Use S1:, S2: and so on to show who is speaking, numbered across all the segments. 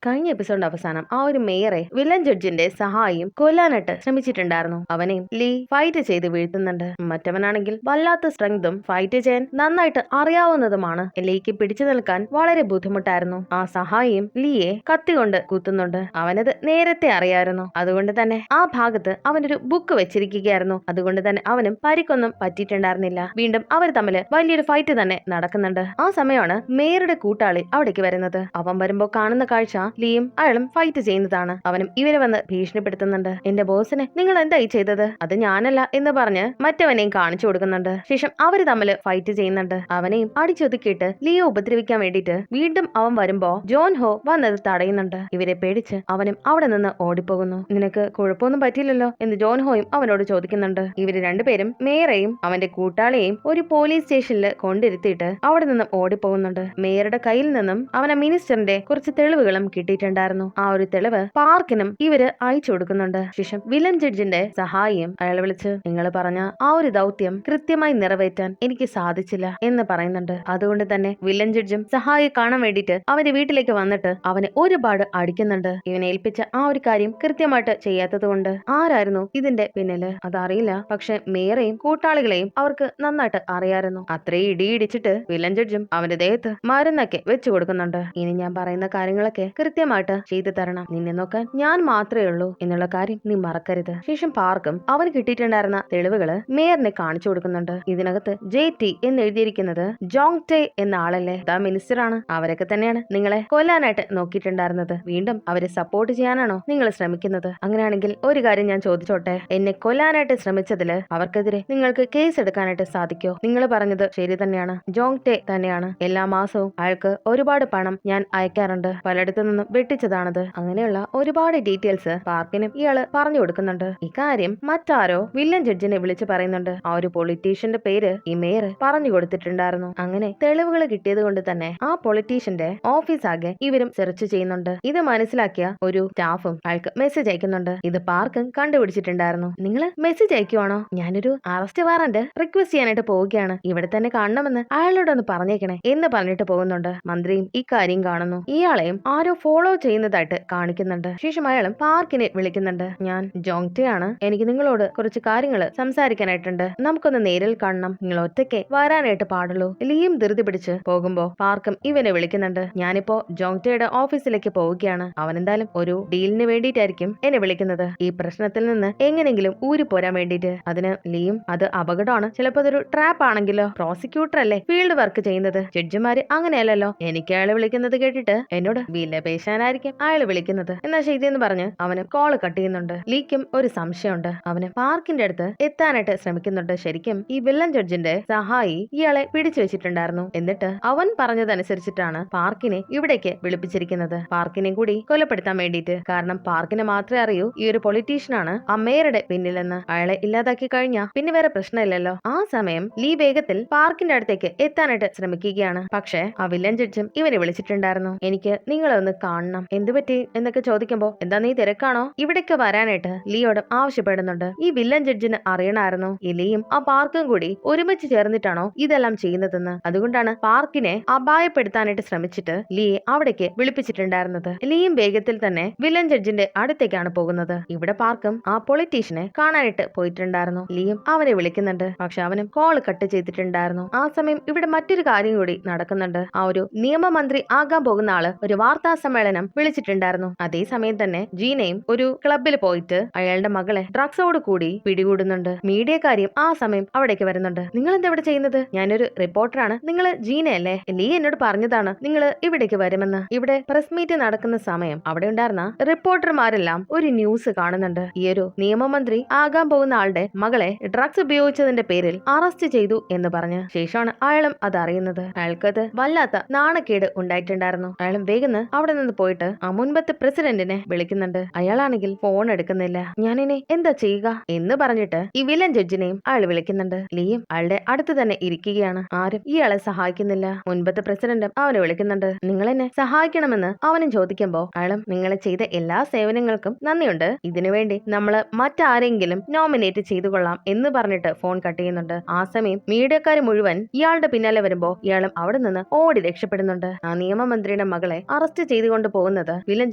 S1: കഴിഞ്ഞ എപ്പിസോഡിന്റെ അവസാനം ആ ഒരു മേയറെ വില്ലൻ ജഡ്ജിന്റെ സഹായിയും കൊല്ലാനായിട്ട് ശ്രമിച്ചിട്ടുണ്ടായിരുന്നു. അവനെയും ലീ ഫൈറ്റ് ചെയ്ത് വീഴ്ത്തുന്നുണ്ട്. മറ്റവനാണെങ്കിൽ വല്ലാത്ത സ്ട്രെങ്തും ഫൈറ്റ് ചെയ്യാൻ നന്നായിട്ട് അറിയാവുന്നതുമാണ്. ലീക്ക് പിടിച്ചു നിൽക്കാൻ വളരെ ബുദ്ധിമുട്ടായിരുന്നു. ആ സഹായിയും ലീയെ കത്തികൊണ്ട് കുത്തുന്നുണ്ട്. അവനത് നേരത്തെ അറിയായിരുന്നു. അതുകൊണ്ട് തന്നെ ആ ഭാഗത്ത് അവനൊരു ബുക്ക് വെച്ചിരിക്കുകയായിരുന്നു. അതുകൊണ്ട് തന്നെ അവനും പരിക്കൊന്നും പറ്റിയിട്ടുണ്ടായിരുന്നില്ല. വീണ്ടും അവർ തമ്മിൽ വലിയൊരു ഫൈറ്റ് തന്നെ നടക്കുന്നുണ്ട്. ആ സമയമാണ് മേയറുടെ കൂട്ടാളി അവിടേക്ക് വരുന്നത്. അവൻ വരുമ്പോ കാണുന്ന കാഴ്ച ലീയും അയാളും ഫൈറ്റ് ചെയ്യുന്നതാണ്. അവനും ഇവരെ വന്ന് ഭീഷണിപ്പെടുത്തുന്നുണ്ട്. എന്റെ ബോസിനെ നിങ്ങൾ എന്തായി ചെയ്തത്? അത് ഞാനല്ല എന്ന് പറഞ്ഞ് മറ്റവനെയും കാണിച്ചു കൊടുക്കുന്നുണ്ട്. ശേഷം അവര് തമ്മിൽ ഫൈറ്റ് ചെയ്യുന്നുണ്ട്. അവനെയും അടിച്ചൊതുക്കിയിട്ട് ലീയെ ഉപദ്രവിക്കാൻ വേണ്ടിയിട്ട് വീണ്ടും അവൻ വരുമ്പോ ജോൺ ഹോ വന്നത് തടയുന്നുണ്ട്. ഇവരെ പേടിച്ച് അവനും അവിടെ നിന്ന് ഓടിപ്പോകുന്നു. നിനക്ക് കുഴപ്പമൊന്നും പറ്റിയില്ലല്ലോ എന്ന് ജോൺ ഹോയും അവനോട് ചോദിക്കുന്നുണ്ട്. ഇവര് രണ്ടുപേരും മേയറെയും അവന്റെ കൂട്ടാളിയെയും ഒരു പോലീസ് സ്റ്റേഷനിൽ കൊണ്ടിരുത്തിയിട്ട് അവിടെ നിന്നും ഓടിപ്പോകുന്നുണ്ട്. മേയറുടെ കയ്യിൽ നിന്നും അവനെ മിനിസ്റ്ററിന്റെ കുറച്ച് തെളിവുകളും കിട്ടിയിട്ടുണ്ടായിരുന്നു. ആ ഒരു തെളിവ് പാർക്കിനും ഇവര് അയച്ചു കൊടുക്കുന്നുണ്ട്. ശേഷം വില്ലൻ ജഡ്ജിന്റെ സഹായിയും അയാളെ വിളിച്ച് നിങ്ങൾ പറഞ്ഞ ആ ഒരു ദൗത്യം കൃത്യമായി നിറവേറ്റാൻ എനിക്ക് സാധിച്ചില്ല എന്ന് പറയുന്നുണ്ട്. അതുകൊണ്ട് തന്നെ വില്ലൻ ജഡ്ജും സഹായി കാണാൻ വേണ്ടിയിട്ട് അവന്റെ വീട്ടിലേക്ക് വന്നിട്ട് അവനെ ഒരുപാട് അടിക്കുന്നുണ്ട്. ഇവനെ ഏൽപ്പിച്ച ആ ഒരു കാര്യം കൃത്യമായിട്ട് ചെയ്യാത്തത് കൊണ്ട് ആരായിരുന്നു ഇതിന്റെ പിന്നില് അതറിയില്ല. പക്ഷെ മേയറെയും കൂട്ടാളികളെയും അവർക്ക് നന്നായിട്ട് അറിയായിരുന്നു. അത്രയും ഇടിയിടിച്ചിട്ട് വില്ലൻ ജഡ്ജും അവന്റെ ദേഹത്ത് മരുന്നൊക്കെ വെച്ചു കൊടുക്കുന്നുണ്ട്. ഇനി ഞാൻ പറയുന്ന കാര്യങ്ങളൊക്കെ കൃത്യമായിട്ട് ചെയ്തു തരണം. നിന്നെ നോക്കാൻ ഞാൻ മാത്രമേ ഉള്ളൂ എന്നുള്ള കാര്യം നീ മറക്കരുത്. ശേഷം പാർക്കും അവന് കിട്ടിയിട്ടുണ്ടായിരുന്ന തെളിവുകള് മേയറിനെ കാണിച്ചു കൊടുക്കുന്നുണ്ട്. ഇതിനകത്ത് JT എന്ന് എഴുതിയിരിക്കുന്നത് ജോങ് ടേ എന്ന ആളല്ലേ, ദാ മിനിസ്റ്റർ ആണ്. അവരൊക്കെ തന്നെയാണ് നിങ്ങളെ കൊല്ലാനായിട്ട് നോക്കിയിട്ടുണ്ടായിരുന്നത്. വീണ്ടും അവരെ സപ്പോർട്ട് ചെയ്യാനാണോ നിങ്ങൾ ശ്രമിക്കുന്നത്? അങ്ങനെയാണെങ്കിൽ ഒരു കാര്യം ഞാൻ ചോദിച്ചോട്ടെ, എന്നെ കൊല്ലാനായിട്ട് ശ്രമിച്ചതില് അവർക്കെതിരെ നിങ്ങൾക്ക് കേസ് എടുക്കാനായിട്ട് സാധിക്കോ? നിങ്ങൾ പറഞ്ഞത് ശരി തന്നെയാണ്, ജോങ് ടേ തന്നെയാണ്. എല്ലാ മാസവും അയാൾക്ക് ഒരുപാട് പണം ഞാൻ അയക്കാറുണ്ട്. പലയിടത്തു നിന്നും വെട്ടിച്ചതാണത്. അങ്ങനെയുള്ള ഒരുപാട് ഡീറ്റെയിൽസ് പാർക്കിനും ഇയാള് പറഞ്ഞു കൊടുക്കുന്നുണ്ട്. ഇക്കാര്യം മറ്റാരോ വില്ലൻ ജഡ്ജിനെ വിളിച്ച് പറയുന്നുണ്ട്. ആ ഒരു പൊളിറ്റീഷ്യന്റെ പേര് ഈ മേയർ പറഞ്ഞു കൊടുത്തിട്ടുണ്ടായിരുന്നു. അങ്ങനെ തെളിവുകൾ കിട്ടിയത് കൊണ്ട് തന്നെ ആ പൊളിറ്റീഷ്യന്റെ ഓഫീസ് ആകെ ഇവരും സെർച്ച് ചെയ്യുന്നുണ്ട്. ഇത് മനസ്സിലാക്കിയ ഒരു സ്റ്റാഫും അയാൾക്ക് മെസ്സേജ് അയക്കുന്നുണ്ട്. ഇത് പാർക്കും കണ്ടുപിടിച്ചിട്ടുണ്ടായിരുന്നു. നിങ്ങൾ മെസ്സേജ് അയക്കുവാണോ? ഞാനൊരു അറസ്റ്റ് വാറന്റ് റിക്വസ്റ്റ് ചെയ്യാനായിട്ട് പോവുകയാണ്. ഇവിടെ തന്നെ കാണണമെന്ന് അയാളോടൊന്ന് പറഞ്ഞേക്കണേ എന്ന് പറഞ്ഞിട്ട് പോകുന്നുണ്ട്. മന്ത്രിയും ഇക്കാര്യം കാണുന്നു. ഇയാളെയും ആരോ ഫോളോ ചെയ്യുന്നതായിട്ട് കാണിക്കുന്നുണ്ട്. ശേഷം അയാളും പാർക്കിനെ വിളിക്കുന്നുണ്ട്. ഞാൻ ജോങ് ടേ ആണ്. എനിക്ക് നിങ്ങളോട് കുറച്ച് കാര്യങ്ങൾ സംസാരിക്കാനായിട്ടുണ്ട്. നമുക്കൊന്ന് നേരിൽ കാണണം. നിങ്ങൾ ഒറ്റയ്ക്ക് വരാനായിട്ട് പാടുള്ളൂ. ലീയും ധൃതി പിടിച്ച് പോകുമ്പോ പാർക്കും ഇവനെ വിളിക്കുന്നുണ്ട്. ഞാനിപ്പോ ജോങ് ടേയുടെ ഓഫീസിലേക്ക് പോവുകയാണ്. അവൻ എന്തായാലും ഒരു ഡീലിന് വേണ്ടിയിട്ടായിരിക്കും എന്നെ വിളിക്കുന്നത്. ഈ പ്രശ്നത്തിൽ നിന്ന് എങ്ങനെങ്കിലും ഊരി പോരാൻ വേണ്ടിയിട്ട്. അതിന് ലീയും അത് അപകടമാണ്, ചിലപ്പോ അതൊരു ട്രാപ്പ് ആണെങ്കിലോ? പ്രോസിക്യൂട്ടർ അല്ലേ ഫീൽഡ് വർക്ക് ചെയ്യുന്നത്, ജഡ്ജിമാര് അങ്ങനെയല്ലല്ലോ. എനിക്ക് അയാളെ വിളിക്കുന്നത് കേട്ടിട്ട് എന്നോട് വിലപേശാനായിരിക്കും അയാള് വിളിക്കുന്നത്. എന്നാ ശരിയെന്ന് പറഞ്ഞ് അവന് കോള് കട്ട് ചെയ്യുന്നുണ്ട്. ലീക്കും ഒരു സംശയമുണ്ട്. അവന് പാർക്കിന്റെ അടുത്ത് എത്താനായിട്ട് ശ്രമിക്കുന്നുണ്ട്. ശരിക്കും ഈ വില്ലൻ ജഡ്ജിന്റെ സഹായി ഇയാളെ പിടിച്ചു വെച്ചിട്ടുണ്ടായിരുന്നു. എന്നിട്ട് അവൻ പറഞ്ഞതനുസരിച്ചിട്ടാണ് പാർക്കിനെ ഇവിടേക്ക് വിളിപ്പിച്ചിരിക്കുന്നത്. പാർക്കിനെ കൂടി കൊലപ്പെടുത്താൻ വേണ്ടിയിട്ട്. കാരണം പാർക്കിനെ മാത്രമേ അറിയൂ ഈ ഒരു പൊളിറ്റീഷ്യനാണ് ആ മേയറുടെ പിന്നിലെന്ന്. അയാളെ ഇല്ലാതാക്കി കഴിഞ്ഞാൽ പിന്നെ വേറെ പ്രശ്നമില്ലല്ലോ. ആ സമയം ലീ വേഗത്തിൽ പാർക്കിന്റെ അടുത്തേക്ക് എത്താനായിട്ട് ശ്രമിക്കുകയാണ്. പക്ഷെ ആ വില്ലൻ ജഡ്ജും ഇവനെ വിളിച്ചിട്ടുണ്ടായിരുന്നു. എനിക്ക് നിങ്ങളെ ഒന്ന് കാണണം. എന്തുപറ്റി എന്നൊക്കെ ചോദിക്കുമ്പോ എന്താ നീ തിരക്കാണോ? ഇവിടേക്ക് വരാനായിട്ട് ലീയോട് ആവശ്യപ്പെടുന്നുണ്ട്. ഈ വില്ലൻ ജഡ്ജിന് അറിയണമായിരുന്നു ഈ ലീയും ആ പാർക്കും കൂടി ഒരുമിച്ച് ചേർന്നിട്ടാണോ ഇതെല്ലാം ചെയ്യുന്നതെന്ന്. അതുകൊണ്ടാണ് പാർക്കിനെ അപായപ്പെടുത്താനായിട്ട് ശ്രമിച്ചിട്ട് ലീയെ അവിടേക്ക് വിളിപ്പിച്ചിട്ടുണ്ടായിരുന്നത്. ലീയും വേഗത്തിൽ തന്നെ വില്ലൻ ജഡ്ജിന്റെ അടുത്തേക്കാണ് പോകുന്നത്. ഇവിടെ പാർക്കും ആ പൊളിറ്റീഷ്യനെ കാണാനായിട്ട് പോയിട്ടുണ്ടായിരുന്നു. ലീയും അവനെ വിളിക്കുന്നുണ്ട്. പക്ഷെ അവനും കോൾ കട്ട് ചെയ്തിട്ടുണ്ടായിരുന്നു. ആ സമയം ഇവിടെ മറ്റൊരു കാര്യം കൂടി നടക്കുന്നുണ്ട്. ആ ഒരു നിയമമന്ത്രി ആകാൻ പോകുന്ന ആള് ഒരു വാർത്താ സമ്മേളനം വിളിച്ചിട്ടുണ്ടായിരുന്നു. അതേസമയം തന്നെ ജീനയും ഒരു ക്ലബിൽ പോയിട്ട് അയാളുടെ മകളെ ഡ്രഗ്സോട് കൂടി പിടികൂടുന്നുണ്ട്. മീഡിയക്കാരും ആ സമയം അവിടേക്ക് വരുന്നുണ്ട്. നിങ്ങൾ എന്താ ഇവിടെ ചെയ്യുന്നത്? ഞാനൊരു റിപ്പോർട്ടറാണ്. നിങ്ങൾ ജീനയല്ലേ? ലീ എന്നോട് പറഞ്ഞതാണ് നിങ്ങൾ ഇവിടേക്ക് വരുമെന്ന്. ഇവിടെ പ്രസ് മീറ്റ് നടക്കുന്ന സമയം അവിടെ ഉണ്ടായിരുന്ന റിപ്പോർട്ടർമാരെല്ലാം ഒരു ന്യൂസ് കാണുന്നുണ്ട്. ഈ ഒരു നിയമമന്ത്രി ആകാൻ പോകുന്ന ആളുടെ മകളെ ഡ്രഗ്സ് ഉപയോഗിച്ചതിന്റെ പേരിൽ അറസ്റ്റ് ചെയ്തു എന്ന് പറഞ്ഞ്. ശേഷമാണ് അയാളും അത് അറിയുന്നത്. അയാൾക്കത് വല്ലാത്ത നാണക്കേട് ഉണ്ടായിട്ടുണ്ടായിരുന്നു. അയാളും വേഗം അവിടെ നിന്ന് പോയിട്ട് ആ മുൻപത്തെ പ്രസിഡന്റിനെ വിളിക്കുന്നുണ്ട്. അയാളാണെങ്കിൽ ഫോൺ എടുക്കുന്നില്ല. ഞാനിനി എന്താ ചെയ്യുക എന്ന് പറഞ്ഞിട്ട് ഈ വില്ലൻ ജഡ്ജിനെയും അയാൾ വിളിക്കുന്നുണ്ട്. ലീയും അയാളുടെ അടുത്ത് തന്നെ ഇരിക്കുകയാണ്. ആരും ഇയാളെ സഹായിക്കുന്നില്ല. മുൻപത്തെ പ്രസിഡന്റും അവനെ വിളിക്കുന്നുണ്ട്. നിങ്ങൾ എന്നെ സഹായിക്കണമെന്ന് അവനും ചോദിക്കുമ്പോ അയാളും നിങ്ങളെ ചെയ്ത എല്ലാ സേവനങ്ങൾക്കും നന്ദിയുണ്ട്. ഇതിനുവേണ്ടി നമ്മള് മറ്റാരെങ്കിലും നോമിനേറ്റ് ചെയ്തു കൊള്ളാം എന്ന് പറഞ്ഞിട്ട് ഫോൺ കട്ട് ചെയ്യുന്നുണ്ട്. ആ സമയം മീഡിയക്കാർ മുഴുവൻ ഇയാളുടെ പിന്നാലെ വരുമ്പോ ഇയാളും അവിടെ നിന്ന് ഓടി രക്ഷപ്പെടുന്നുണ്ട്. ആ നിയമമന്ത്രിയുടെ മകളെ അറസ്റ്റ് ചെയ്തുകൊണ്ട് കൊണ്ട് പോകുന്നത് വില്ലൻ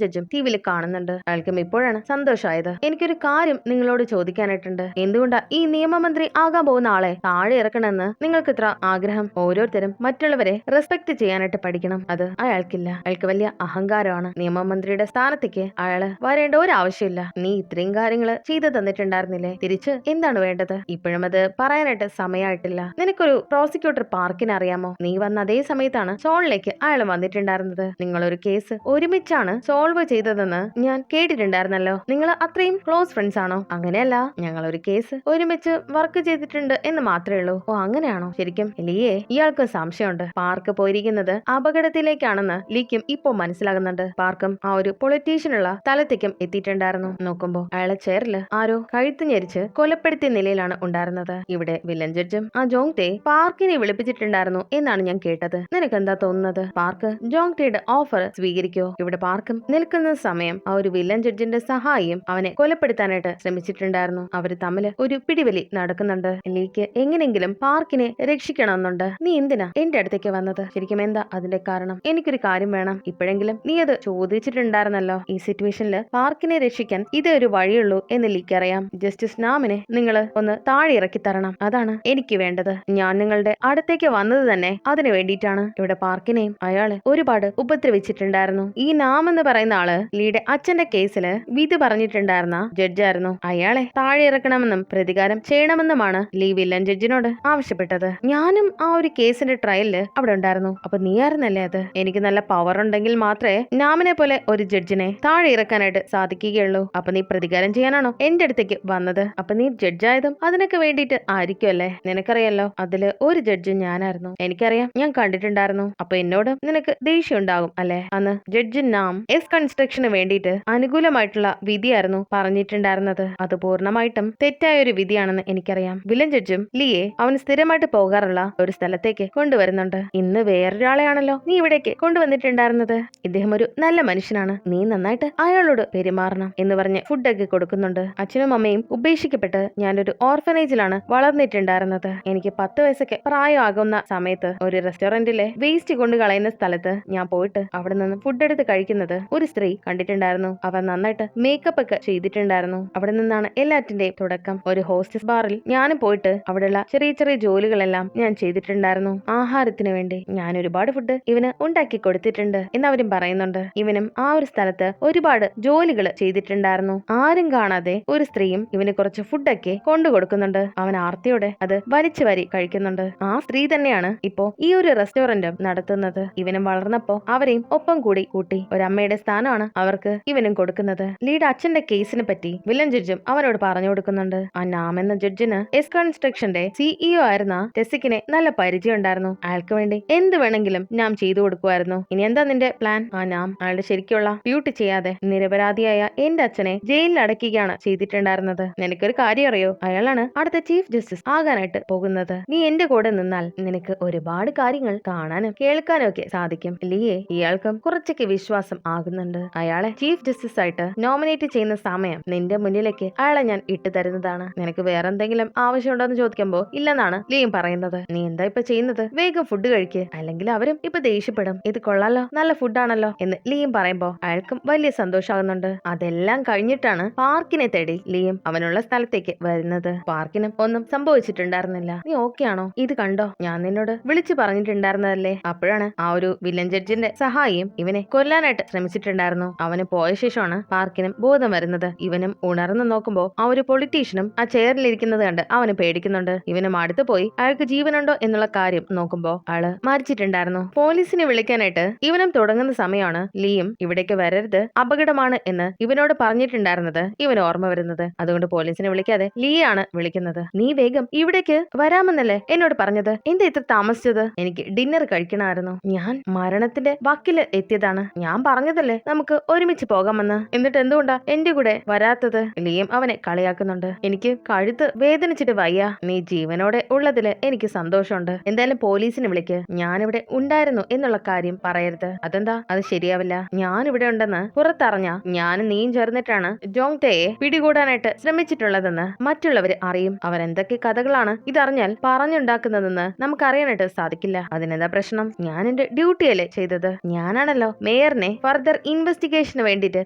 S1: ജഡ്ജും ടിവിയിൽ കാണുന്നുണ്ട്. അയാൾക്കും ഇപ്പോഴാണ് സന്തോഷമായത്. എനിക്കൊരു കാര്യം നിങ്ങളോട് ചോദിക്കാനായിട്ടുണ്ട്. എന്തുകൊണ്ടാ ഈ നിയമമന്ത്രി ആകാൻ പോകുന്ന ആളെ താഴെ ഇറക്കണമെന്ന് നിങ്ങൾക്ക് ഇത്ര ആഗ്രഹം? ഓരോരുത്തരും മറ്റുള്ളവരെ റെസ്പെക്ട് ചെയ്യാനായിട്ട് പഠിക്കണം. അത് അയാൾക്കില്ല. അയാൾക്ക് വലിയ അഹങ്കാരമാണ്. നിയമമന്ത്രിയുടെ സ്ഥാനത്തേക്ക് അയാള് വരേണ്ട ഒരു ആവശ്യമില്ല. നീ ഇത്രയും കാര്യങ്ങള് ചെയ്തു തന്നിട്ടുണ്ടായിരുന്നില്ലേ? തിരിച്ച് എന്താണ് വേണ്ടത്? ഇപ്പോഴും അത് പറയാനായിട്ട് സമയമായിട്ടില്ല. നിനക്കൊരു പ്രോസിക്യൂട്ടർ പാർക്കിനെ അറിയാമോ? നീ വന്ന അതേ സമയത്താണ് സോളിലേക്ക് അയാൾ വന്നിട്ടുണ്ടായിരുന്നത്. നിങ്ങളൊരു കേസ് ഒരുമിച്ചാണ് സോൾവ് ചെയ്തതെന്ന് ഞാൻ കേട്ടിട്ടുണ്ടായിരുന്നല്ലോ. നിങ്ങൾ അത്രയും ക്ലോസ് ഫ്രണ്ട്സ് ആണോ? അങ്ങനെയല്ല, ഞങ്ങൾ ഒരു കേസ് ഒരുമിച്ച് വർക്ക് ചെയ്തിട്ടുണ്ട് എന്ന് മാത്രമേ ഉള്ളൂ. ഓ അങ്ങനെയാണോ? ശരിക്കും ലീയെ ഇയാൾക്ക് സംശയമുണ്ട്. പാർക്ക് പോയിരിക്കുന്നത് അപകടത്തിലേക്കാണെന്ന് ലീക്കും ഇപ്പോ മനസ്സിലാകുന്നുണ്ട്. പാർക്കും ആ ഒരു പൊളിറ്റീഷ്യനുള്ള സ്ഥലത്തേക്കും എത്തിയിട്ടുണ്ടായിരുന്നു. നോക്കുമ്പോ അയാളെ ചെയറിൽ ആരോ കഴുത്ത് ഞെരിച്ച് കൊലപ്പെടുത്തിയ നിലയിലാണ് ഉണ്ടായിരുന്നത്. ഇവിടെ വില്ലൻ ജഡ്ജും ആ ജോങ്ടെ പാർക്കിനെ വിളിപ്പിച്ചിട്ടുണ്ടായിരുന്നു എന്നാണ് ഞാൻ കേട്ടത്. നിനക്ക് എന്താ തോന്നുന്നത്? പാർക്ക് ജോങ്ടെയുടെ ഓഫർ സ്വീകരിക്കോ? ഇവിടെ പാർക്കും നിൽക്കുന്ന സമയം ആ ഒരു വില്ലൻ ജഡ്ജിന്റെ സഹായിയും അവനെ കൊലപ്പെടുത്താനായിട്ട് ശ്രമിച്ചിട്ടുണ്ടായിരുന്നു. അവര് തമ്മിൽ ഒരു പിടിവലി നടക്കുന്നുണ്ട്. ലീക്ക് എങ്ങനെങ്കിലും പാർക്കിനെ രക്ഷിക്കണമെന്നുണ്ട്. നീ എന്തിനാ എന്റെ അടുത്തേക്ക് വന്നത്? ശരിക്കും എന്താ അതിന്റെ കാരണം? എനിക്കൊരു കാര്യം വേണം. ഇപ്പോഴെങ്കിലും നീ അത് ചോദിച്ചിട്ടുണ്ടായിരുന്നല്ലോ. ഈ സിറ്റുവേഷനിൽ പാർക്കിനെ രക്ഷിക്കാൻ ഇതേ ഒരു വഴിയുള്ളൂ എന്ന് ലീക്ക് അറിയാം. ജസ്റ്റിസ് നാമിനെ നിങ്ങൾ ഒന്ന് താഴെ ഇറക്കി തരണം. അതാണ് എനിക്ക് വേണ്ടത്. ഞാൻ നിങ്ങളുടെ അടുത്തേക്ക് വന്നത് തന്നെ അതിനു വേണ്ടിയിട്ടാണ്. ഇവിടെ പാർക്കിനെയും അയാള് ഒരുപാട് ഉപദ്രവിച്ചിട്ടുണ്ടായിരുന്നു. ഈ നാം എന്ന് പറയുന്ന ആള് ലീയുടെ അച്ഛന്റെ കേസില് വിധി പറഞ്ഞിട്ടുണ്ടായിരുന്ന ജഡ്ജായിരുന്നു. അയാളെ താഴെ ഇറക്കണമെന്നും പ്രതികാരം ചെയ്യണമെന്നുമാണ് ലീ വില്ലൻ ജഡ്ജിനോട് ആവശ്യപ്പെട്ടത്. ഞാനും ആ ഒരു കേസിന്റെ ട്രയലില് അവിടെ ഉണ്ടായിരുന്നു. അപ്പൊ നീ ആയിരുന്നല്ലേ അത്? എനിക്ക് നല്ല പവർ ഉണ്ടെങ്കിൽ മാത്രമേ നാമിനെ പോലെ ഒരു ജഡ്ജിനെ താഴെ ഇറക്കാനായിട്ട് സാധിക്കുകയുള്ളൂ. അപ്പൊ നീ പ്രതികാരം ചെയ്യാനാണോ എന്റെ അടുത്തേക്ക് വന്നത്? അപ്പൊ നീ ജഡ്ജായതും അതിനൊക്കെ വേണ്ടിയിട്ട് ആയിരിക്കുമല്ലേ? നിനക്കറിയാലോ അതില് ഒരു ജഡ്ജ് ഞാനായിരുന്നു. എനിക്കറിയാം, ഞാൻ കണ്ടിട്ടുണ്ടായിരുന്നു. അപ്പൊ എന്നോട് നിനക്ക് ദേഷ്യം ഉണ്ടാകും അല്ലെ? അന്ന് ജഡ്ജ് നാം എസ് കൺസ്ട്രക്ഷന് വേണ്ടിയിട്ട് അനുകൂലമായിട്ടുള്ള വിധിയായിരുന്നു പറഞ്ഞിട്ടുണ്ടായിരുന്നത്. അത് പൂർണ്ണമായിട്ടും തെറ്റായ ഒരു വിധിയാണെന്ന് എനിക്കറിയാം. വില്ലൻ ജഡ്ജും ലീയെ അവൻ സ്ഥിരമായിട്ട് പോകാറുള്ള ഒരു സ്ഥലത്തേക്ക് കൊണ്ടുവരുന്നുണ്ട്. ഇന്ന് വേറൊരാളെയാണല്ലോ നീ ഇവിടേക്ക് കൊണ്ടുവന്നിട്ടുണ്ടായിരുന്നത്. ഇദ്ദേഹം ഒരു നല്ല മനുഷ്യനാണ്. നീ നന്നായിട്ട് അയാളോട് പെരുമാറണം എന്ന് പറഞ്ഞ് ഫുഡൊക്കെ കൊടുക്കുന്നുണ്ട്. അച്ഛനും അമ്മയും ഉപേക്ഷിക്കപ്പെട്ട് ഞാനൊരു ഓർഫനേജിലാണ് വളർന്നിട്ടുണ്ടായിരുന്നത്. എനിക്ക് 10 വയസ്സൊക്കെ പ്രായമാകുന്ന സമയത്ത് ഒരു റെസ്റ്റോറന്റിലെ വേസ്റ്റ് കൊണ്ട് കളയുന്ന സ്ഥലത്ത് ഞാൻ പോയിട്ട് അവിടെ നിന്ന് ഫുഡ് എടുത്ത് കഴിക്കുന്നത് ഒരു സ്ത്രീ കണ്ടിട്ടുണ്ടായിരുന്നു. അവൻ നന്നായിട്ട് മേക്കപ്പ് ഒക്കെ ചെയ്തിട്ടുണ്ടായിരുന്നു. അവിടെ നിന്നാണ് എല്ലാറ്റിന്റെയും തുടക്കം. ഒരു ഹോസ്റ്റസ് ബാറിൽ ഞാനും പോയിട്ട് അവിടെയുള്ള ചെറിയ ചെറിയ ജോലികളെല്ലാം ഞാൻ ചെയ്തിട്ടുണ്ടായിരുന്നു. ആഹാരത്തിന് വേണ്ടി ഞാൻ ഒരുപാട് ഫുഡ് ഇവന് ഉണ്ടാക്കി കൊടുത്തിട്ടുണ്ട് എന്ന് അവരും പറയുന്നുണ്ട്. ഇവനും ആ ഒരു സ്ഥലത്ത് ഒരുപാട് ജോലികൾ ചെയ്തിട്ടുണ്ടായിരുന്നു. ആരും കാണാതെ ഒരു സ്ത്രീയും ഇവന് കുറച്ച് ഫുഡൊക്കെ കൊണ്ടു കൊടുക്കുന്നുണ്ട്. അവൻ ആർത്തിയോടെ അത് വലിച്ചു വാരി കഴിക്കുന്നുണ്ട്. ആ സ്ത്രീ തന്നെയാണ് ഇപ്പോ ഈ ഒരു റെസ്റ്റോറന്റ് നടത്തുന്നത്. ഇവനും വളർന്നപ്പോ അവരെയും ഒപ്പം കൂട്ടി ഒരമ്മയുടെ സ്ഥാനമാണ് അവർക്ക് ഇവനും കൊടുക്കുന്നത്. ലീഡ് അച്ഛന്റെ കേസിനെ പറ്റി വില്ലൻ ജഡ്ജും അവനോട് പറഞ്ഞു കൊടുക്കുന്നുണ്ട്. ആ നാം എന്ന ജഡ്ജിന് എസ് കൺസ്ട്രക്ഷന്റെ സിഇഒ ആയിരുന്ന ടെസിക്കിനെ നല്ല പരിചയം ഉണ്ടായിരുന്നു. അയാൾക്ക് വേണ്ടി എന്ത് വേണമെങ്കിലും നാം ചെയ്തു കൊടുക്കുമായിരുന്നു. ഇനി എന്താ നിന്റെ പ്ലാൻ? ആ നാം അയാളുടെ ശരിക്കുള്ള ഡ്യൂട്ടി ചെയ്യാതെ നിരപരാധിയായ എന്റെ അച്ഛനെ ജയിലിൽ അടയ്ക്കുകയാണ് ചെയ്തിട്ടുണ്ടായിരുന്നത്. നിനക്കൊരു കാര്യം അറിയോ? അയാളാണ് അടുത്ത ചീഫ് ജസ്റ്റിസ് ആകാനായിട്ട് പോകുന്നത്. നീ എന്റെ കൂടെ നിന്നാൽ നിനക്ക് ഒരുപാട് കാര്യങ്ങൾ കാണാനും കേൾക്കാനും ഒക്കെ സാധിക്കും. ലീയെ ഇയാൾക്കും കുറച്ചൊക്കെ വിശ്വാസം ആകുന്നുണ്ട്. അയാളെ ചീഫ് ജസ്റ്റിസ് ആയിട്ട് നോമിനേറ്റ് ചെയ്യുന്ന സമയം നിന്റെ മുന്നിലേക്ക് അയാളെ ഞാൻ ഇട്ടു തരുന്നതാണ്. നിനക്ക് വേറെ എന്തെങ്കിലും ആവശ്യമുണ്ടോ എന്ന് ചോദിക്കുമ്പോ ഇല്ലെന്നാണ് ലീയും പറയുന്നത്. നീ എന്താ ഇപ്പൊ ചെയ്യുന്നത്? വേഗം ഫുഡ് കഴിക്ക്, അല്ലെങ്കിൽ അവരും ഇപ്പൊ ദേഷ്യപ്പെടും. ഇത് കൊള്ളാലോ, നല്ല ഫുഡാണല്ലോ എന്ന് ലീയും പറയുമ്പോ അയാൾക്കും വലിയ സന്തോഷമാകുന്നുണ്ട്. അതെല്ലാം കഴിഞ്ഞിട്ടാണ് പാർക്കിനെ തേടി ലീയും അവനുള്ള സ്ഥലത്തേക്ക് വരുന്നത്. പാർക്കിനും ഒന്നും സംഭവിച്ചിട്ടുണ്ടായിരുന്നില്ല. നീ ഓക്കെ ആണോ? ഇത് കണ്ടോ, ഞാൻ നിന്നോട് വിളിച്ചു പറഞ്ഞിട്ടുണ്ടായിരുന്നതല്ലേ? അപ്പോഴാണ് ആ ഒരു വില്ലൻ ജഡ്ജിന്റെ സഹായിയും ഇവനെ കൊല്ലാനായിട്ട് ശ്രമിച്ചിട്ടുണ്ടായിരുന്നു. അവന് പോയ ശേഷമാണ് പാർക്കിനും ബോധം വരുന്നത്. ഇവനും ഉണർന്നു നോക്കുമ്പോ ആ ഒരു പൊളിറ്റീഷ്യനും ആ ചെയറിലിരിക്കുന്നത് കണ്ട് അവന് പേടിക്കുന്നുണ്ട്. ഇവനും അടുത്ത് പോയി അയാൾക്ക് ജീവനുണ്ടോ എന്നുള്ള കാര്യം നോക്കുമ്പോ ആള് മരിച്ചിട്ടുണ്ടായിരുന്നു. പോലീസിനെ വിളിക്കാനായിട്ട് ഇവനും തുടങ്ങുന്ന സമയമാണ് ലീയും ഇവിടേക്ക് വരരുത്, അപകടമാണ് എന്ന് ഇവനോട് പറഞ്ഞിട്ടുണ്ടായിരുന്നത് ഇവന് ഓർമ്മ വരുന്നത്. അതുകൊണ്ട് പോലീസിനെ വിളിക്കാതെ ലീയാണ് വിളിക്കുന്നത്. നീ വേഗം ഇവിടേക്ക് വരാമെന്നല്ലേ എന്നോട് പറഞ്ഞത്? എന്താ ഇത്ര താമസിച്ചത്? എനിക്ക് ഡിന്നർ കഴിക്കണമായിരുന്നു. ഞാൻ മരണത്തിന്റെ വക്കില് എത്തിയതാണ്. ഞാൻ പറഞ്ഞതല്ലേ നമുക്ക് ഒരുമിച്ച് പോകാമെന്ന്. എന്നിട്ട് എന്തുകൊണ്ടാ എന്റെ കൂടെ വരാത്തത്? ലീയും അവനെ കളിയാക്കുന്നുണ്ട്. എനിക്ക് കഴുത്ത് വേദനിച്ചിട്ട് വയ്യ. നീ ജീവനോടെ ഉള്ളതില് എനിക്ക് സന്തോഷമുണ്ട്. എന്തായാലും പോലീസിനെ വിളിക്ക്. ഞാനിവിടെ ഉണ്ടായിരുന്നു എന്നുള്ള കാര്യം പറയരുത്. അതെന്താ? അത് ശരിയാവില്ല. ഞാൻ ഇവിടെ ഉണ്ടെന്ന് പുറത്തറിഞ്ഞ ഞാനും നീയും ചേർന്നിട്ടാണ് ജോങ്ടെയെ പിടികൂടാനായിട്ട് ശ്രമിച്ചിട്ടുള്ളതെന്ന് മറ്റുള്ളവര് അറിയും. അവരെന്തൊക്കെ കഥകളാണ് ഇതറിഞ്ഞാൽ പറഞ്ഞുണ്ടാക്കുന്നതെന്ന് നമുക്കറിയാനായിട്ട് സാധിക്കില്ല. അതിനെന്താ പ്രശ്നം? ഞാൻ എന്റെ ഡ്യൂട്ടിയല്ലേ ചെയ്തത്. ഞാനാണല്ലോ മേയറിനെ ഫർദർ ഇൻവെസ്റ്റിഗേഷന് വേണ്ടിട്ട്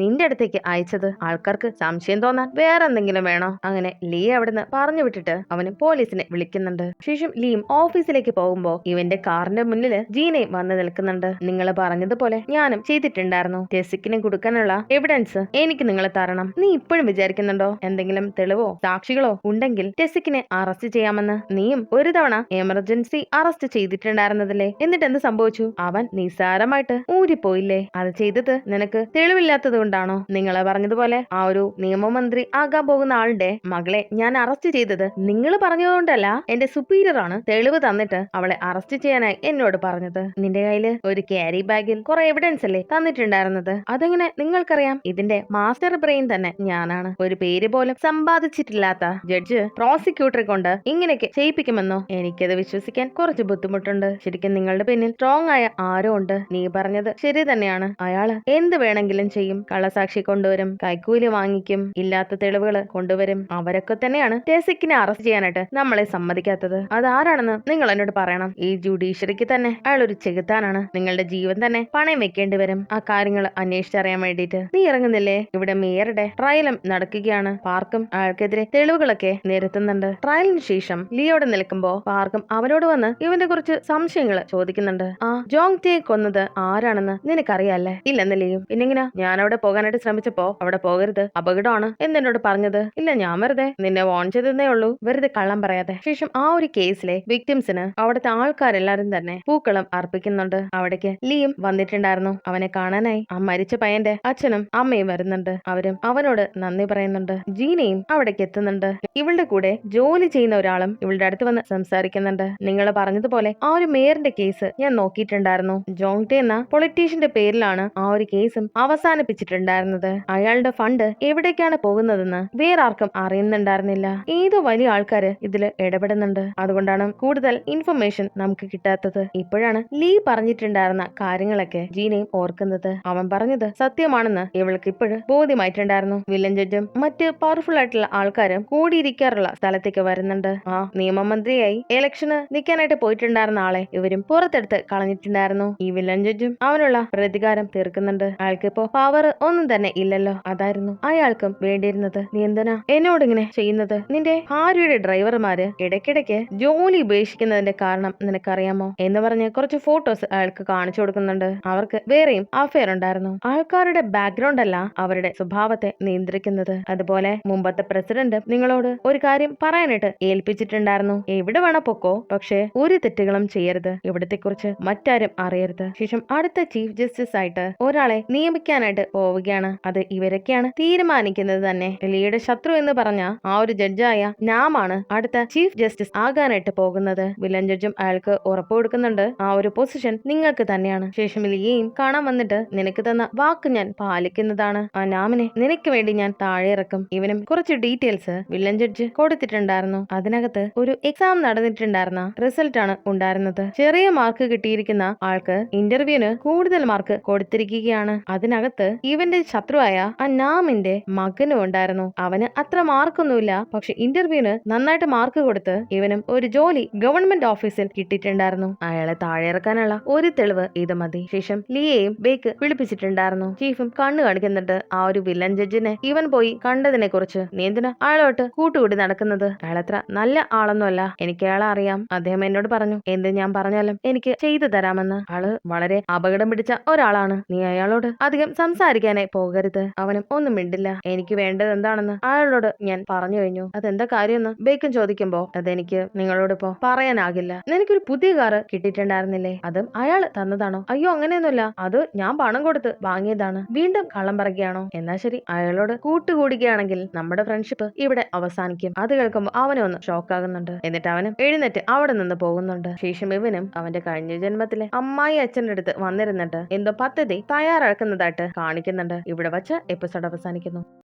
S1: നിന്റെ അടുത്തേക്ക് അയച്ചത്? ആൾക്കാർക്ക് സംശയം തോന്നാൻ വേറെ എന്തെങ്കിലും വേണോ? അങ്ങനെ ലീ അവിടുന്ന് പറഞ്ഞു വിട്ടിട്ട് അവന് പോലീസിനെ വിളിക്കുന്നുണ്ട്. ശേഷം ലീം ഓഫീസിലേക്ക് പോകുമ്പോ ഇവന്റെ കാറിന്റെ മുന്നില് ജീനയും വന്ന് നിൽക്കുന്നുണ്ട്. നിങ്ങൾ പറഞ്ഞതുപോലെ ഞാനും ചെയ്തിട്ടുണ്ടായിരുന്നു. ടെസിക്കിന് കൊടുക്കാനുള്ള എവിഡൻസ് എനിക്ക് നിങ്ങൾ തരണം. നീ ഇപ്പോഴും വിചാരിക്കുന്നുണ്ടോ എന്തെങ്കിലും തെളിവോ സാക്ഷികളോ ഉണ്ടെങ്കിൽ ടെസിക്കിനെ അറസ്റ്റ് ചെയ്യാമെന്ന്? നീയും ഒരു തവണ എമർജൻസി അറസ്റ്റ് ചെയ്തിട്ടുണ്ടായിരുന്നതല്ലേ? എന്നിട്ട് എന്ത് സംഭവിച്ചു? അവൻ നിസ്സാരമായിട്ട് ഊരിപ്പോയില്ലേ? അത് ചെയ്തത് നിനക്ക് തെളിവില്ലാത്തത് കൊണ്ടാണോ? നിങ്ങളെ പറഞ്ഞതുപോലെ ആ ഒരു നിയമമന്ത്രി ആകാൻ പോകുന്ന ആളുടെ മകളെ ഞാൻ അറസ്റ്റ് ചെയ്തത് നിങ്ങൾ പറഞ്ഞതുകൊണ്ടല്ല. എന്റെ സുപ്പീരിയർ ആണ് തെളിവ് തന്നിട്ട് അവളെ അറസ്റ്റ് ചെയ്യാനായി എന്നോട് പറഞ്ഞത്. നിന്റെ കയ്യില് ഒരു ക്യാരി ബാഗിൽ കുറെ എവിഡൻസ് അല്ലേ തന്നിട്ടുണ്ടായിരുന്നത്? അതെങ്ങനെ നിങ്ങൾക്കറിയാം? ഇതിന്റെ മാസ്റ്റർ ബ്രെയിൻ തന്നെ ഞാനാണ്. ഒരു പേര് പോലും സമ്പാദിച്ചിട്ടില്ലാത്ത ജഡ്ജ് പ്രോസിക്യൂട്ടറെ കൊണ്ട് ഇങ്ങനെയൊക്കെ ചെയ്യിപ്പിക്കുമെന്നോ? എനിക്കത് വിശ്വസിക്കാൻ കുറച്ച് ബുദ്ധിമുട്ടുണ്ട്. ശരിക്കും നിങ്ങളുടെ പിന്നിൽ സ്ട്രോങ് ആയ ആരോ ഉണ്ട്. നീ പറഞ്ഞത് ശരി തന്നെയാണ്. അയാള് എന്ത് വേണമെങ്കിലും ചെയ്യും. കള്ളസാക്ഷി കൊണ്ടുവരും, കൈക്കൂലി വാങ്ങിക്കും, ഇല്ലാത്ത തെളിവുകൾ കൊണ്ടുവരും. അവരൊക്കെ തന്നെയാണ് ടെസിക്കിനെ അറസ്റ്റ് ചെയ്യാനായിട്ട് നമ്മളെ സമ്മതിക്കാത്തത്. അതാരാണെന്ന് നിങ്ങൾ എന്നോട് പറയണം. ഈ ജുഡീഷ്യറിക്ക് തന്നെ അയാൾ ഒരു ചെകുത്താനാണ്. നിങ്ങളുടെ ജീവൻ തന്നെ പണയം വെക്കേണ്ടി വരും ആ കാര്യങ്ങൾ അന്വേഷിച്ചറിയാൻ വേണ്ടിയിട്ട്. നീ ഇറങ്ങുന്നില്ലേ? ഇവിടെ മേയറുടെ ട്രയലും നടക്കുകയാണ്. പാർക്കും അയാൾക്കെതിരെ തെളിവുകളൊക്കെ നിരത്തുന്നുണ്ട്. ട്രയലിന് ശേഷം ലിയോട് നിൽക്കുമ്പോ പാർക്കും അവനോട് വന്ന് ഇവന്റെ കുറച്ച് സംശയങ്ങൾ ചോദിക്കുന്നുണ്ട്. ആ ജോങ് ടേ കൊന്നത് ആരാണെന്ന് നിനക്കറിയാല്ലേ? ഇല്ലെന്ന് ലിയും. പിന്നെങ്ങനാ ഞാൻ അവിടെ പോകാനായിട്ട് ശ്രമിച്ചപ്പോ അവിടെ പോകരുത്, അപകടമാണ് എന്നോട് പറഞ്ഞത്? ഇല്ല, ഞാൻ വെറുതെ നിന്നെ വാൺ ചെയ്തതേ ഉള്ളൂ. വെറുതെ കള്ളം പറയാതെ. ശേഷം ആ ഒരു കേസിലെ വിക്ടിംസിന് അവിടുത്തെ ആൾക്കാരെല്ലാരും തന്നെ പൂക്കളം അർപ്പിക്കുന്നുണ്ട്. അവിടേക്ക് ലിയും വന്നിട്ടുണ്ടായിരുന്നു. അവനെ കാണാനായി ആ മരിച്ച പയ്യന്റെ അച്ഛനും അമ്മയും വരുന്നുണ്ട്. അവരും അവനോട് നന്ദി പറയുന്നുണ്ട്. ജീനയും അവിടേക്ക് എത്തുന്നുണ്ട്. ഇവളുടെ കൂടെ ജോലി ചെയ്യുന്ന ഒരാളും ഇവളുടെ അടുത്ത് വന്ന് സംസാരിക്കുന്നുണ്ട്. നിങ്ങൾ പറഞ്ഞതുപോലെ ആ ഒരു മേയറിന്റെ കേസ് ഞാൻ നോക്കിയിട്ടുണ്ടായിരുന്നു. ജോങ് ടേ എന്ന പൊളിറ്റീഷ്യന്റെ പേരിലാണ് ആ ഒരു കേസും അവസാനിപ്പിച്ചിട്ടുണ്ടായിരുന്നത്. അയാളുടെ ഫണ്ട് എവിടേക്കാണ് പോകുന്നതെന്ന് വേറെ ആർക്കും അറിയുന്നുണ്ടായിരുന്നില്ല. ഏതോ വലിയ ആൾക്കാര് ഇതില് ഇടപെടുന്നുണ്ട്. അതുകൊണ്ടാണ് കൂടുതൽ ഇൻഫർമേഷൻ നമുക്ക് കിട്ടാത്തത്. ഇപ്പോഴാണ് ലീ പറഞ്ഞിട്ടുണ്ടായിരുന്ന കാര്യങ്ങളൊക്കെ ജീനയും ഓർക്കുന്നത്. അവൻ പറഞ്ഞത് സത്യമാണെന്ന് ഇവൾക്ക് ഇപ്പോഴും ബോധ്യമായിട്ടുണ്ടായിരുന്നു. വില്ലൻ ജഡ്ജും മറ്റ് പവർഫുൾ ആയിട്ടുള്ള ആൾക്കാരും കൂടിയിരിക്കാറുള്ള സ്ഥലത്തേക്ക് വരുന്നുണ്ട്. ആ നിയമമന്ത്രിയായി ഇലക്ഷന് നിൽക്കാനായിട്ട് പോയിട്ടുണ്ടായിരുന്ന ആളെ ഇവരും പുറത്തെടുത്ത് കളഞ്ഞിട്ടുണ്ടായിരുന്നു. ഈ വില്ലൻ ജഡ്ജും അവനുള്ള പ്രതികാരം തീർക്കുന്നുണ്ട്. അയാൾക്ക് ഇപ്പോ പവർ ഒന്നും തന്നെ ഇല്ലല്ലോ. അതായിരുന്നു അയാൾക്കും വേണ്ടിയിരുന്നത്. നീ എന്തിനാ എന്നോട് ഇങ്ങനെ ചെയ്യുന്നത്? നിന്റെ ഭാര്യയുടെ ഡ്രൈവർമാര് ഇടയ്ക്കിടയ്ക്ക് ജോലി ഉപേക്ഷിക്കുന്നതിന്റെ കാരണം നിനക്കറിയാമോ എന്ന് പറഞ്ഞ് കുറച്ച് ഫോട്ടോസ് അയാൾക്ക് കാണിച്ചു കൊടുക്കുന്നുണ്ട്. അവർക്ക് വേറെയും അഫെയർ ഉണ്ടായിരുന്നു. ആൾക്കാരുടെ ബാക്ക്ഗ്രൗണ്ട് അല്ല അവരുടെ സ്വഭാവത്തെ നിയന്ത്രിക്കുന്നത്. അതുപോലെ മുമ്പത്തെ പ്രസിഡന്റ് നിങ്ങളോട് ഒരു കാര്യം പറയാനായിട്ട് ഏൽപ്പിച്ചിട്ടുണ്ടായിരുന്നു. എവിടെ വേണ പൊക്കോ, പക്ഷെ ഒരു തെറ്റുകളും ചെയ്യരുത്. ഇവിടത്തെ കുറിച്ച് മറ്റാരും അറിയരുത്. ശേഷം അടുത്ത ചീഫ് ജസ്റ്റിസ് ആയിട്ട് ഒരാളെ നിയമിക്കാനായിട്ട് പോവുകയാണ്. അത് ഇവരൊക്കെയാണ് തീരുമാനിക്കുന്നത് തന്നെ. ലീയുടെ ശത്രു എന്ന് പറഞ്ഞ ആ ഒരു ജഡ്ജായ നാമാണ് അടുത്ത ചീഫ് ജസ്റ്റിസ് ആകാനായിട്ട് പോകുന്നത്. വില്ലൻ ജഡ്ജും അയാൾക്ക് ഉറപ്പ് കൊടുക്കുന്നുണ്ട് ആ ഒരു പൊസിഷൻ നിങ്ങൾക്ക് തന്നെയാണ്. ശേഷം ലിയയും കാണാൻ വന്നിട്ട് നിനക്ക് തന്ന വാക്ക് ഞാൻ പാലിക്കുന്നതാണ്. ആ നാമിനെ നിനക്ക് വേണ്ടി ഞാൻ താഴെ ഇറക്കും. ഇവനും കുറച്ച് ഡീറ്റെയിൽസ് വില്ലൻ ജഡ്ജ് കൊടുത്തിട്ടുണ്ടായിരുന്നു. അതിനകത്ത് ഒരു എക്സാം നടന്നിട്ടുണ്ടായിരുന്ന റിസൾട്ട് ആണ് ഉണ്ടായിരുന്നത്. ചെറിയ മാർക്ക് കിട്ടിയിരിക്കുന്ന ആൾക്ക് ഇന്റർവ്യൂവിന് കൂടുതൽ മാർക്ക് കൊടുത്തിരിക്കുകയാണ്. അതിനകത്ത് ഇവന്റെ ശത്രുവായ ആ നാമിന്റെ മകനും ഉണ്ടായിരുന്നു. അവന് അത്ര മാർക്കൊന്നുമില്ല, പക്ഷെ ഇന്റർവ്യൂവിന് നന്നായിട്ട് മാർക്ക് കൊടുത്ത് ഇവനും ഒരു ജോലി ഗവൺമെന്റ് ഓഫീസിൽ കിട്ടിയിട്ടുണ്ടായിരുന്നു. അയാളെ താഴെ ഇറക്കാനുള്ള ഒരു തെളിവ് ഇത് മതി. ശേഷം ലിയയും ബേക്ക് വിളിപ്പിച്ചിട്ടുണ്ടായിരുന്നു. ചീഫും കണ്ണു കാണിക്കുന്നുണ്ട് ആ ഒരു വില്ലൻ ജഡ്ജിനെ ഇവൻ പോയി കണ്ടതിനെ കുറിച്ച്. നീ എന്തിനാ അയാളോട്ട് കൂട്ടുകൂടി നടക്കുന്നത്? അയാളത്ര നല്ല ആളൊന്നുമല്ല, എനിക്ക് അയാളെ അറിയാം. അദ്ദേഹം എന്നോട് പറഞ്ഞു എന്ത് ഞാൻ പറഞ്ഞാലും എനിക്ക് ചെയ്തു തരാമെന്ന്. ആള് വളരെ അപകടം പിടിച്ച ഒരാളാണ്. നീ അയാളോട് അധികം സംസാരിക്കാനേ പോകരുത്. അവനും ഒന്നും മിണ്ടില്ല. എനിക്ക് വേണ്ടത് എന്താണെന്ന് അയാളോട് ഞാൻ പറഞ്ഞു കഴിഞ്ഞു. അതെന്താ കാര്യമെന്ന് ബേക്കൻ ചോദിക്കുമ്പോ അതെനിക്ക് നിങ്ങളോടിപ്പോ പറയാനാകില്ല. നിനക്കൊരു പുതിയ കാറ് കിട്ടിയിട്ടുണ്ടായിരുന്നില്ലേ? അതും അയാൾ തന്നതാണോ? അയ്യോ, അങ്ങനെയൊന്നുമില്ല, അത് ഞാൻ പണം കൊടുത്ത് വാങ്ങിയതാണ്. വീണ്ടും കള്ളം പറയുകയാണോ? എന്നാ ശരി, അയാളോട് കൂട്ടുകൂടുകയാണെങ്കിൽ നമ്മുടെ ഫ്രണ്ട്ഷിപ്പ് ഇവിടെ അവസാനിക്കും. അത് കേൾക്കുമ്പോൾ അവനും ഒന്ന് ഷോക്ക് ആകുന്നുണ്ട്. എന്നിട്ട് അവനും എഴുന്നേറ്റ് അവിടെ നിന്ന് പോകുന്നുണ്ട്. ശേഷം ഇവനും അവന്റെ കഴിഞ്ഞ ജന്മത്തിലെ അമ്മായി അച്ഛൻ്റെ അടുത്ത് വന്നിരുന്നിട്ട് എന്തോ പദ്ധതി തയ്യാറാക്കുന്നതായിട്ട് കാണിക്കുന്നുണ്ട്. ഇവിടെ വച്ച് എപ്പിസോഡ് അവസാനിക്കുന്നു.